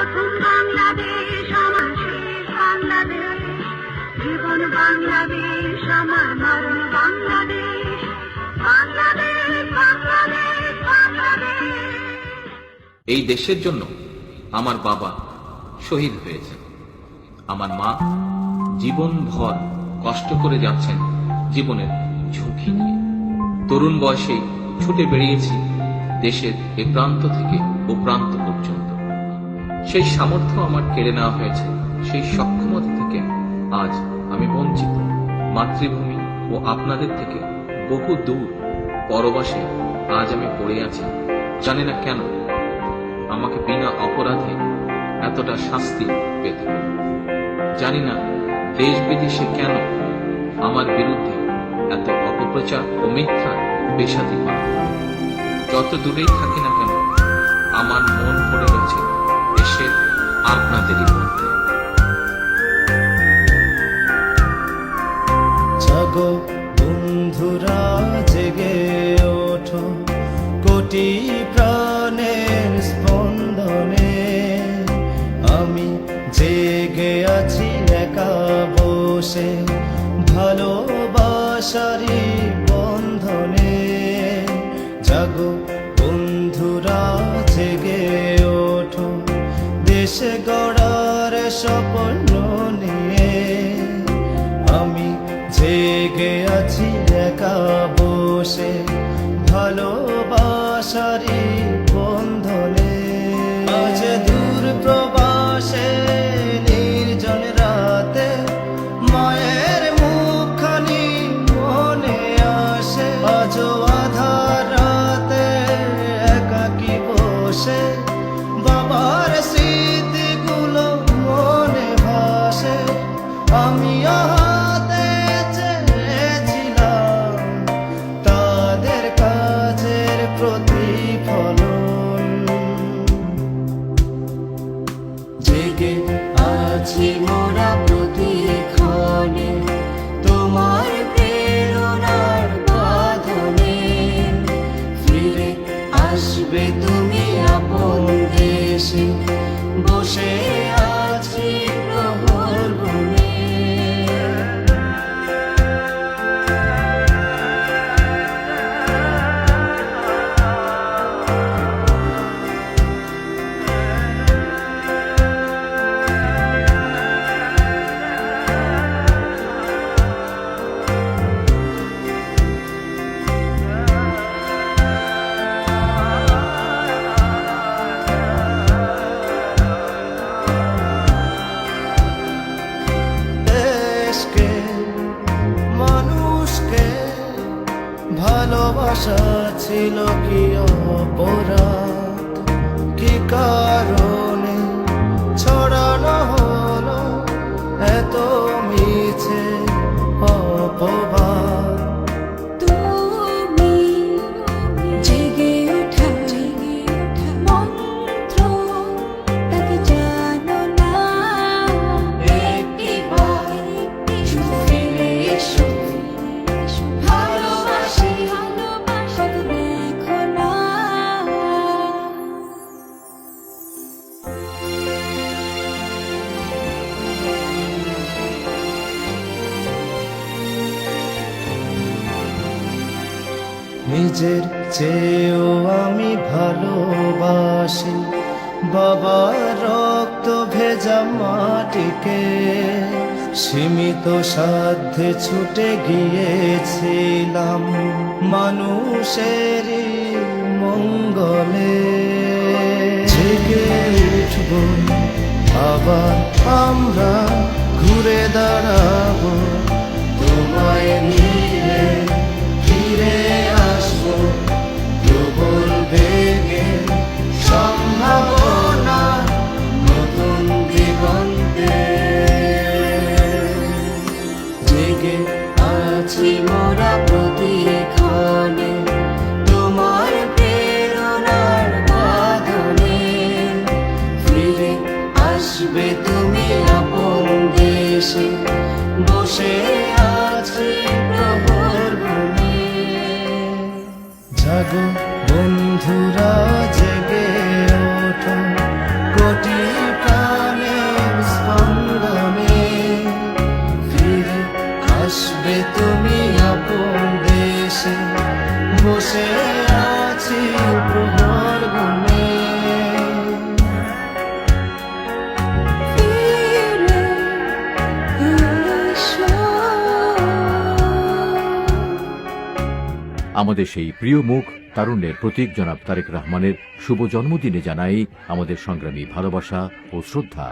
প্রথম বাংলাদেশ আমার শেষ বাংলাদেশ, জীবন বাংলাদেশ আমার মরণ বাংলাদেশ, বাংলাদেশ বাংলাদেশ বাংলাদেশ। এই দেশের জন্য আমার বাবা শহীদ হয়েছেন, আমার মা জীবনভর কষ্ট করে যাচ্ছেন জীবনের ঝুঁকি নিয়ে। তরুণ বয়সে ছুটে বেরিয়েছি দেশের এ প্রান্ত থেকে ও প্রান্ত পর্যন্ত। সেই সামর্থ্য আমার কেড়ে নেওয়া হয়েছে, সেই সক্ষমতা থেকে আজ আমি বঞ্চিত। মাতৃভূমি ও আপনাদের থেকে বহু দূর পরবাসে আজ আমি পড়ে আছি। জানি না কেন আমাকে বিনা অপরাধে এতটা শাস্তি পেতে হল। জানি না দেশ বিদেশে কেন আমার বিরুদ্ধে এত অপপ্রচার ও মিথ্যা বেসাদি করা। যত দূরেই থাকি না কেন আমার মন পড়ে রয়েছে দেশের আপনাদেরই মধ্যে। জাগো বন্ধুরা, জেগে ওঠো কোটি প্রাণের স্পন্দনে। আমি জেগে আছি একা বসে ভালোবাসারি বন্ধনে। জাগো বন্ধুরা, জেগে ওঠো দেশে গড়ার স্বপ্ন নিয়ে। আমি জেগে আছি একা বসে ভালোবাসারি বন্ধনে। আজ দূর প্রবাসে নির্জন রাতে মায়ের মুখখানি মনে আসে। আজ আধার রাতে একাকী বসে বাবার স্মৃতিগুলো মনে ভাসে। আমি হাতে চেয়েছিলাম তাদের কাজের প্রতিফলন। জেগে আছি মোরা প্রতিক্ষণে তোমার প্রেরণার বাঁধনে। ফিরে আসবে তুমি আপন দেশে, বসে আছি প্রহর বনে। মানুষকে ভালোবাসা ছিল কি অপরাধ? কি কারণে ছড়ানো হলো এত মিছে অপবাদ? তুমি জেগে ওঠা মন্ত্র তাকে জানো না। একটিবার ফিরে এসো, ভালোবাসি কত দেখো না। নিজের চেয়েও আমি ভালোবাসি বাবার রক্ত ভেজা মাটিকে। সীমিত সাধ্যে ছুটে গিয়েছিলাম মানুষেরই মঙ্গলে। জেগে উঠব আবার আমরা, ঘুরে দাঁড়াবো তোমায় নিয়ে। ফিরে আসবো প্রবল বেগে, সম্ভাবনা নতুন দিগন্তে। জেগে আছি মোরা প্রতিক্ষণে তোমার প্রেরণার বাঁধনে। ফিরে আসবে তুমি আপন দেশে, বসে আছি প্রহর বনে। জাগো বন্ধুরা, জেগে ওঠো কোটি বসে আছি প্রহর গুনে। ফিরে এসো। আমাদের সেই প্রিয় মুখ তারুণ্যের প্রতীক জনাব তারেক রহমানের শুভ জন্মদিনে জানাই আমাদের সংগ্রামী ভালোবাসা ও শ্রদ্ধা।